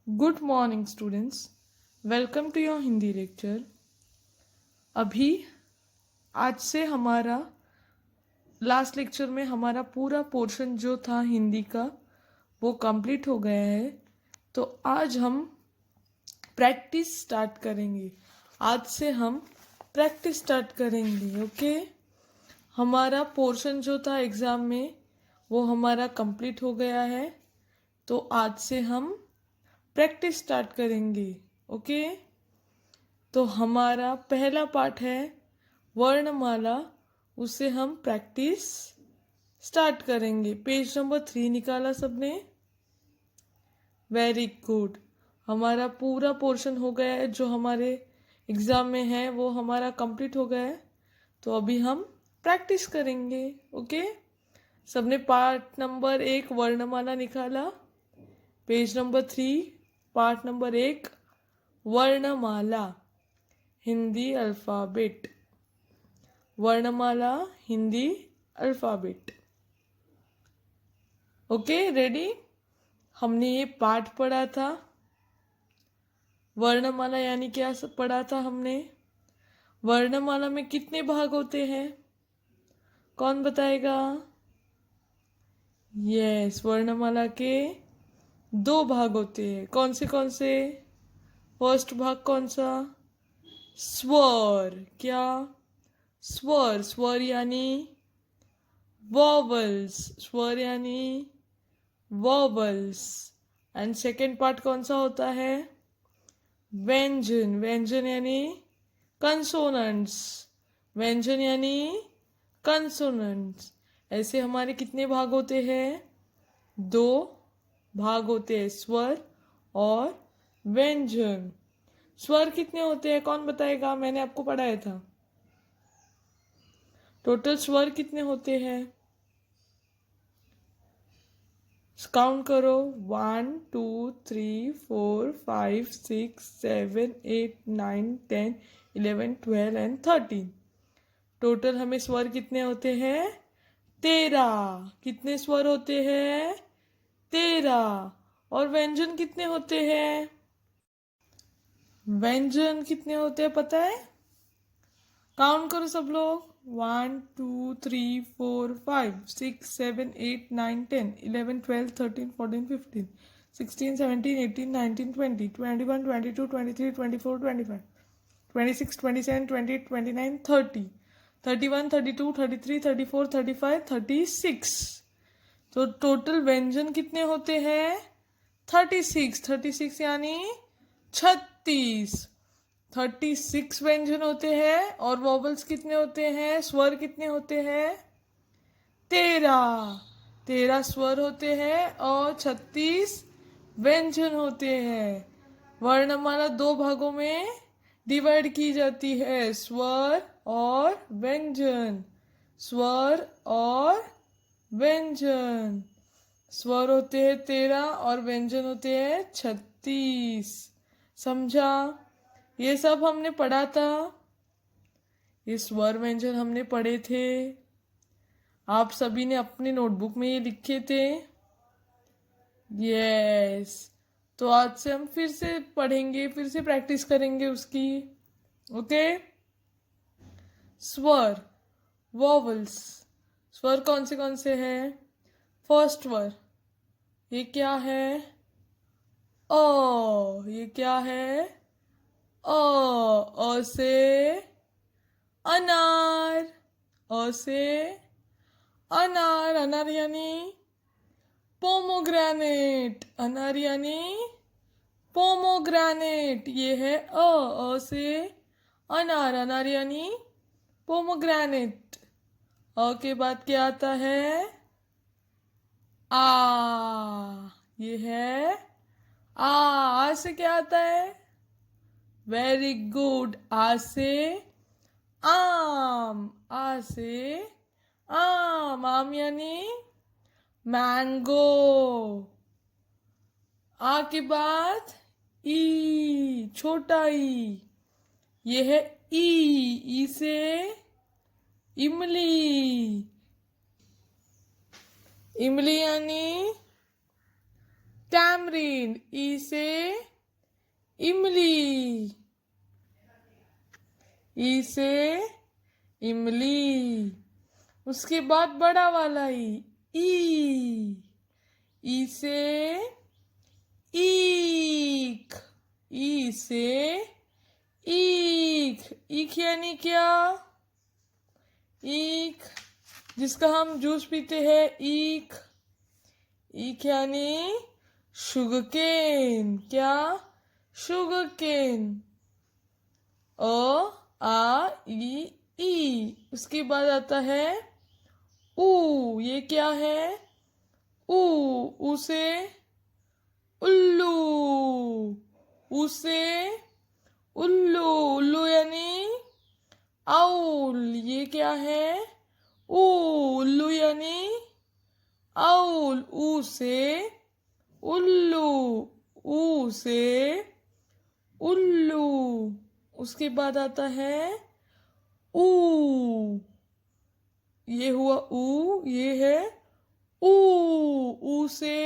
Good morning students, welcome to your Hindi lecture. अभी आज से हमारा लास्ट लेक्चर में हमारा पूरा पोर्शन जो था हिंदी का वो कंप्लीट हो गया है। तो आज हम प्रैक्टिस स्टार्ट करेंगे। आज से हम प्रैक्टिस स्टार्ट करेंगे। ओके, हमारा पोर्शन जो था एग्ज़ाम में वो हमारा कंप्लीट हो गया है। तो आज से हम प्रैक्टिस स्टार्ट करेंगे। ओके, तो हमारा पहला पार्ट है वर्णमाला, उसे हम प्रैक्टिस स्टार्ट करेंगे। पेज नंबर 3 निकाला सबने? Very good. हमारा पूरा पोर्शन हो गया है जो हमारे एग्जाम में है, वो हमारा कंप्लीट हो गया है। तो अभी हम प्रैक्टिस करेंगे। ओके, सबने पार्ट नंबर 1 वर्णमाला निकाला? पेज नंबर 3 पार्ट नंबर 1 वर्णमाला हिंदी अल्फ़ाबेट। वर्णमाला हिंदी अल्फ़ाबेट। Okay, ready? हमने ये पाठ पढ़ा था। वर्णमाला यानी क्या पढ़ा था हमने? वर्णमाला में कितने भाग होते हैं? कौन बताएगा? यस, वर्णमाला के 2 भाग होते हैं। कौन से? फर्स्ट भाग कौन सा? स्वर। क्या? स्वर। स्वर यानी वॉवल्स। स्वर यानी वॉवल्स। एंड सेकेंड पार्ट कौन सा होता है? व्यंजन। व्यंजन यानी कंसोनेंट्स। व्यंजन यानी कंसोनेंट्स। ऐसे हमारे कितने भाग होते हैं? 2 भाग होते हैं, स्वर और व्यंजन। स्वर कितने होते हैं कौन बताएगा? मैंने आपको पढ़ाया था। टोटल स्वर कितने होते हैं? काउंट करो। 1 2 3 4 5 6 7 8 9 10 11 12 एंड 13। टोटल हमें स्वर कितने होते हैं? 13। कितने स्वर होते हैं? 13। और व्यंजन कितने होते हैं? व्यंजन कितने होते हैं पता है? काउंट करो सब लोग। 1 2 3 4 5 6 7 8 9 10 11 12 13 14 15 16 17 18 19 20 21 22 23 24 25 26 27 28 29 30 31 32 33 34 35 36। तो टोटल व्यंजन कितने होते हैं? 36। 36 यानी 36। 36 व्यंजन होते हैं। और वॉवल्स कितने होते हैं? स्वर कितने होते हैं? 13। 13 स्वर होते हैं और 36 व्यंजन होते हैं। वर्णमाला 2 भागों में डिवाइड की जाती है, स्वर और व्यंजन। स्वर और व्यंजन। स्वर होते हैं 13 और व्यंजन होते हैं 36। समझा? ये सब हमने पढ़ा था। ये स्वर व्यंजन हमने पढ़े थे। आप सभी ने अपने नोटबुक में ये लिखे थे। यस, तो आज से हम फिर से पढ़ेंगे, फिर से प्रैक्टिस करेंगे उसकी। ओके, स्वर वॉवल्स। स्वर कौन से हैं? फर्स्ट स्वर ये क्या है? ओ। ये क्या है? अ से अनार। अ से अनार। अनार यानी पोमोग्रेनेट। अनार यानी पोमोग्रेनेट। ये है अ से अनार। अनार यानी पोमोग्रेनेट। अ के बाद क्या आता है? आ। ये है आ से क्या आता है? Very good. आ से आम। आ से आम। आम यानी मैंगो। आ के बाद ई, छोटा ई। ये है ई। ई से इमली। इमली यानी टैमरिंड, ई से इमली, ई से इमली। उसके बाद बड़ा वाला ई से ईख, ई से ईख, ईख यानी क्या? ईख जिसका हम जूस पीते हैं, ईख। ईख यानी शुगरकेन, क्या? शुगरकेन। आ ई। उसके बाद आता है ऊ, ये क्या है? ऊ से उल्लू, ऊ से उल्लू, उल्लू यानी आउल, ये क्या है? उल्लू यानी आउल, ऊ से उल्लू, ऊ से उल्लू। उसके बाद आता है ऊ, ये हुआ ऊ, ये है ऊ से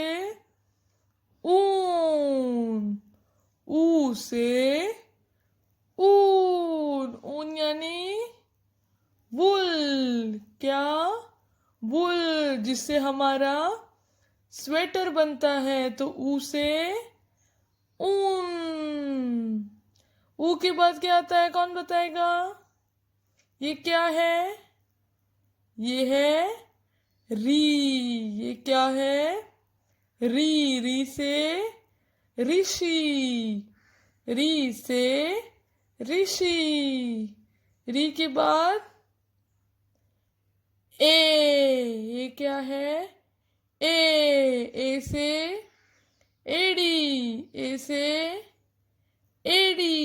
ऊन, ऊ से ऊन यानी वुल, क्या? वुल, जिससे हमारा स्वेटर बनता है, तो ऊ से ऊन। ऊ के बाद क्या आता है, कौन बताएगा? ये क्या है? ये है री, ये क्या है? री से ऋषि, री से ऋषि। री के बाद ये क्या है? ए से एडी, ए से एडी।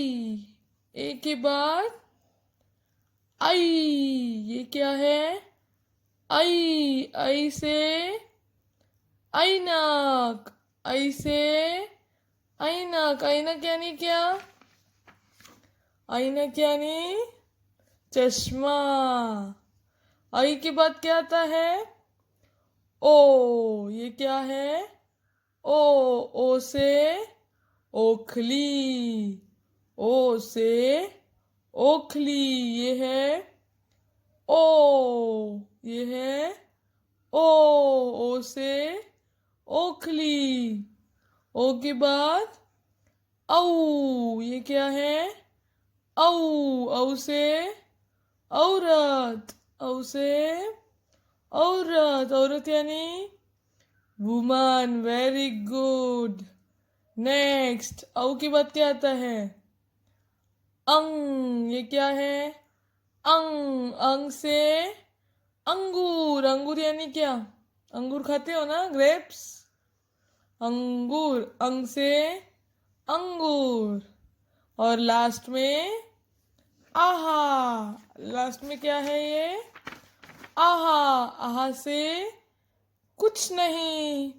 ए के बाद आई, ये क्या है? आई से ऐनक, आई से ऐनक। ऐनक यानी क्या? ऐनक यानी चश्मा। आई के बाद क्या आता है? ओ, ये क्या है? ओ से ओखली, ओ से ओखली, ये है ओ, ये है ओ से ओखली। ओ के बाद औ, ये क्या है? औ से औरत, औ से औरत, औरत यानी वुमन, वेरी गुड। नेक्स्ट, औ के बाद क्या आता है? अंग, ये क्या है? अंग से अंगूर, अंगूर यानी क्या? अंगूर खाते हो ना, ग्रेप्स। अंगूर, अंग से अंगूर। और लास्ट में आहा, लास्ट में क्या है ये? आहा, आहा से कुछ नहीं।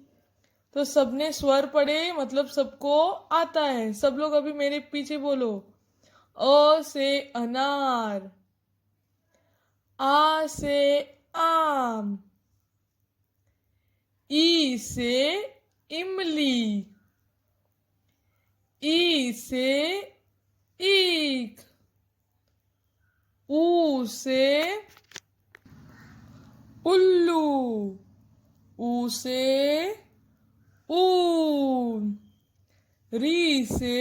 तो सबने स्वर पढ़े, मतलब सबको आता है। सब लोग अभी मेरे पीछे बोलो। अ से अनार, आ से आम, ई से इमली, ई से ईख, ऊ से उल्लू, ऊ से ऊन, री से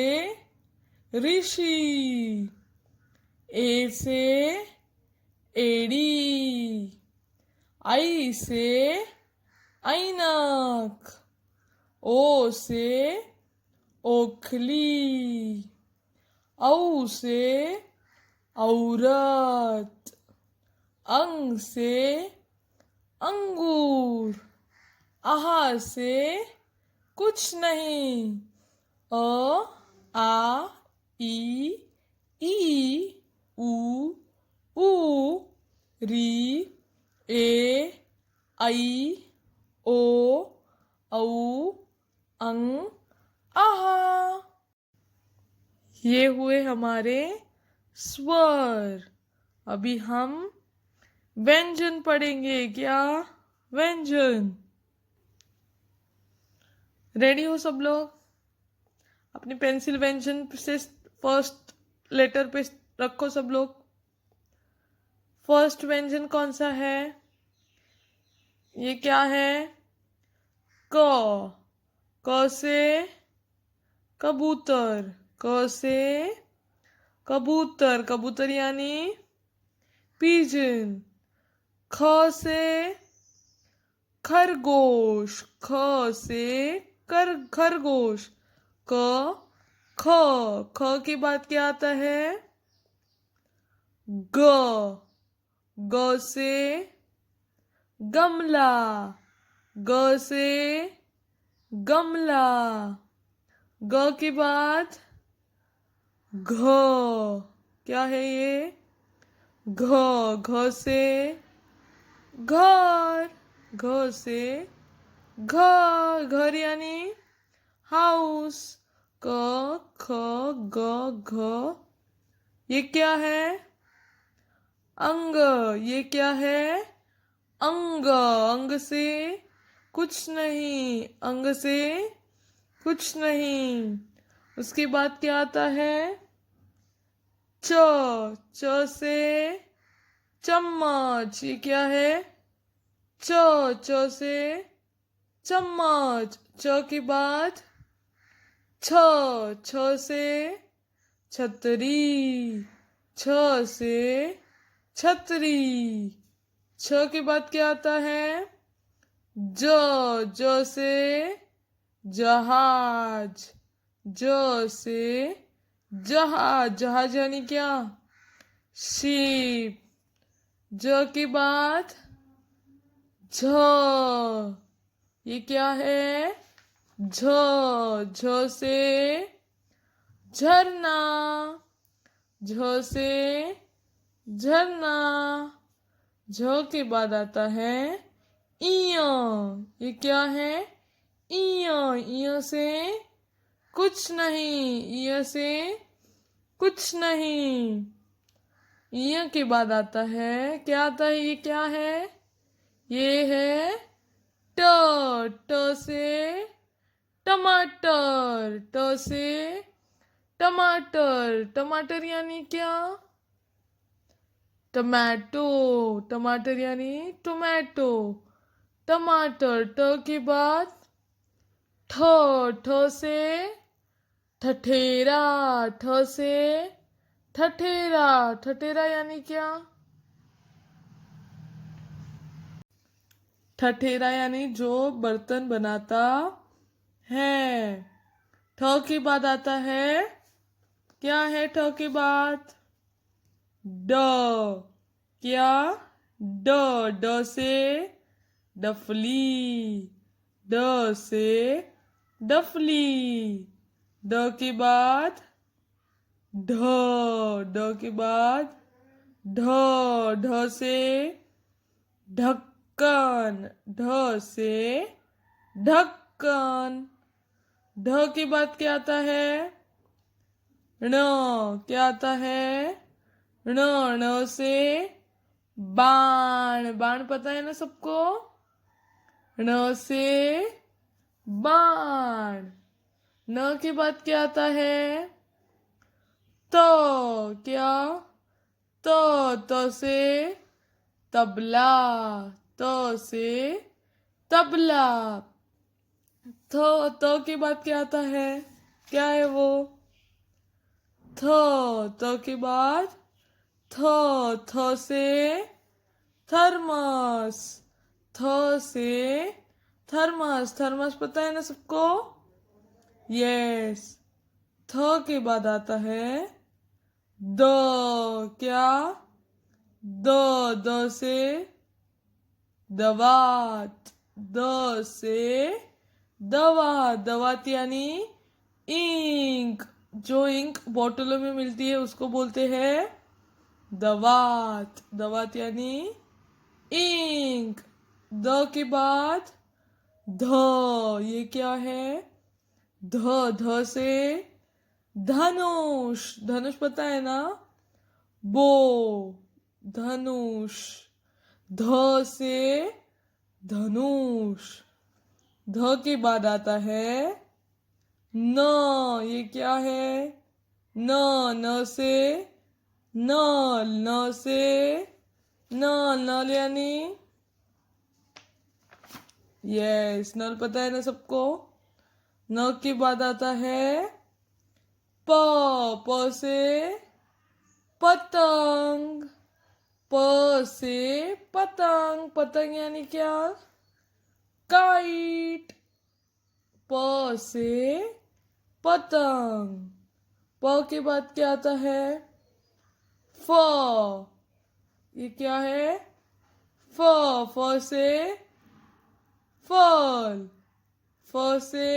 ऋषि, ए से एड़ी, आई से ऐनक, ओ से ओखली, औ से औरत, अंग से अंगूर, आहा से कुछ नहीं। आ ई ऊ री ए ऐ ओ औ अंग आहा। ये हुए हमारे स्वर। अभी हम व्यंजन पढ़ेंगे। क्या व्यंजन? रेडी हो सब लोग? अपनी पेंसिल व्यंजन से फर्स्ट लेटर पे रखो सब लोग। फर्स्ट व्यंजन कौन सा है? ये क्या है? क। क से कबूतर। क से कबूतर। कबूतर यानी पिजन। ख से खरगोश। ख से खरगोश। क ख। ख के बाद क्या आता है? ग। ग से गमला। ग से गमला। ग के बाद घ। क्या है ये? घ। घ से घर। घ से घर। घर यानी हाउस। क ख ग घ। ये क्या है? अंग। ये क्या है? अंग। अंग से कुछ नहीं। अंग से कुछ नहीं। उसके बाद क्या आता है? च। च से चम्मच। ये क्या है? च। च से चम्मच। च के बाद छ। छ से छतरी। छ से छतरी। छ के बाद क्या आता है? ज। ज से जहाज। ज से जहाज। जहाज यानी क्या? शिप। ज के बाद झ। ये क्या है? झ। झ से झरना। झ से झरना। झ के बाद आता है इय। ये क्या है? इय। इय से कुछ नहीं। इय से कुछ नहीं। इय के बाद आता है क्या? आता है ये क्या है? ये है ट। ट से टमाटर। ट से टमाटर। टमाटर यानी क्या? टमाटो। टमाटर यानी टोमेटो। टमाटर। ट के बाद ठ। ठ से ठठेरा। ठ से ठठेरा। ठठेरा यानी क्या? ठठेरा यानी जो बर्तन बनाता है। ठ के बाद आता है क्या? है ठ के बाद ड। क्या? ड। ड से डफली। ड से डफली। ड के बाद ढ। ढ के बाद ढ। ढ से ढक्कन। ढ से ढक्कन। ढ के बाद क्या आता है? ण। क्या आता है? ण। ण से बाण। बाण पता है ना सबको? ण से बाण। न के बाद क्या आता है? त। क्या? त। त से तबला। त से तबला। थ। त के बाद क्या आता है? क्या है वो? थ। त के बाद थ। थ से थर्मस। थ से थर्मस। थर्मस पता है ना सबको? यस। थ के बाद आता है द। क्या? द। द से दवात। द से दवा। दवात यानी इंक। जो इंक बोतलों में मिलती है उसको बोलते हैं दवात। दवात यानी इंक। द के बाद ध। ये क्या है? ध। ध से धनुष। धनुष पता है ना? बो। धनुष। ध से धनुष। ध के बाद आता है न। ये क्या है? न। न से नल। न से नल। नल यानी यस, नल पता है ना सबको। न के बाद आता है प। प से पतंग। प से पतंग। पतंग यानी क्या? काइट। प से पतंग। प के बाद क्या आता है? फ। ये क्या है? फ। फ से फल। फ से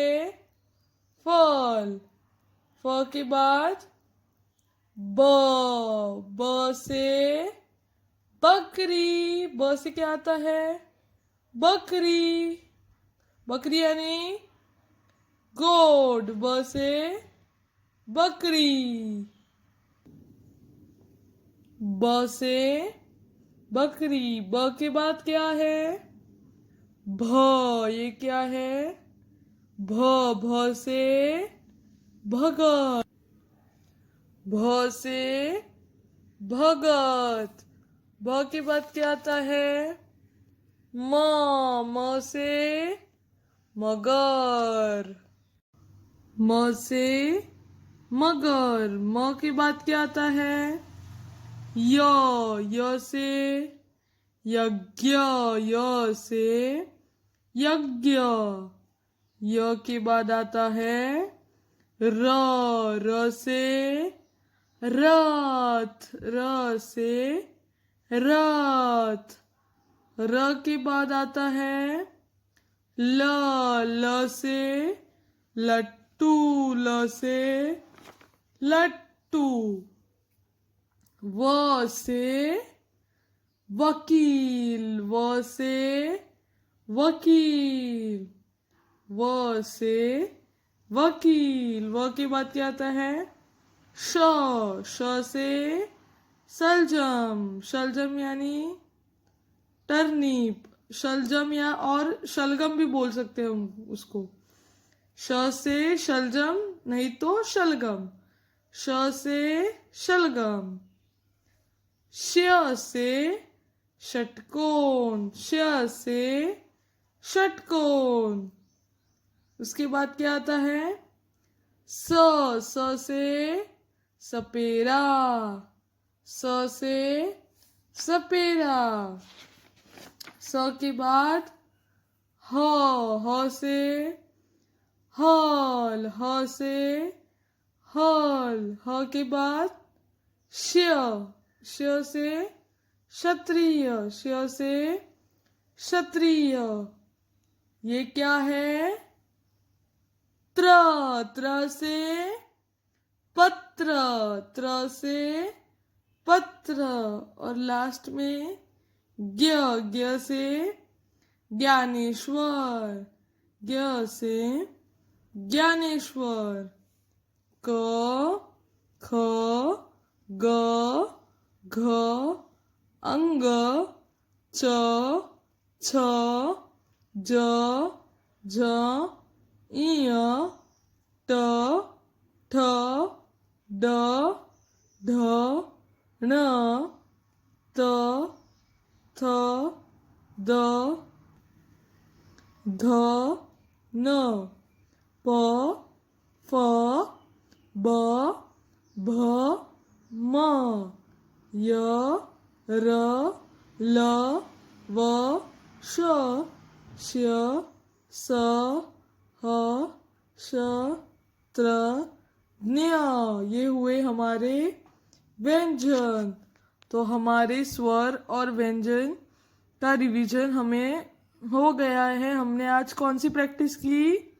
फल। फ के बाद ब। ब से बकरी। ब से क्या आता है? बकरी। बकरी यानी गोड। ब से बकरी। ब से बकरी। ब के बाद क्या है? भ। ये क्या है? भ। भ से भगत। भ से भगत। भ के बाद क्या आता है? म। म से मगर। म से मगर। म के बाद क्या आता है? य। य से यज्ञ। य से यज्ञ। य के बाद आता है र। र से रथ। र से रथ। र के बाद आता है ल। ल से लट्टू। ल से लट्टू। व से वकील। व से वकील। व से वकील। व के बाद क्या आता है? श। श से शलजम। शलजम यानी टर्निप। शलजम या और शलगम भी बोल सकते हैं हम उसको। श से शलजम नहीं तो शलगम। श से शलगम। श से षटकोण। श से षटकोण। उसके बाद क्या आता है? स। स से सपेरा। स से सपेरा। स के बाद ह। ह से हल। ह से हल। ह के बाद श। श से क्षत्रिय। श से क्षत्रिय। ये क्या है? त्र। त्र से पत्र। त्र से पत्र। और लास्ट में ज्ञ। ज्ञ से ज्ञानेश्वर। ज्ञ से ज्ञानेश्वर। क। ख। ग। घ। अंग। च। छ। ज। झ। इय। ट। ठ। ड। ढ। ण। त। थ। द। ध। न। प। फ। ब। भ। म। य। र। ल। व। श। श। स। ह। श। त्र। ज्ञ। ये हुए हमारे व्यंजन। तो हमारे स्वर और व्यंजन का रिवीजन हमें हो गया है। हमने आज कौन सी प्रैक्टिस की?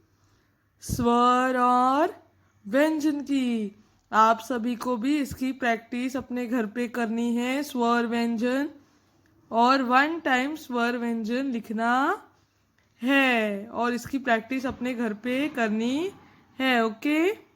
स्वर और व्यंजन की। आप सभी को भी इसकी प्रैक्टिस अपने घर पे करनी है। स्वर व्यंजन और 1 टाइम स्वर व्यंजन लिखना है और इसकी प्रैक्टिस अपने घर पे करनी है। ओके।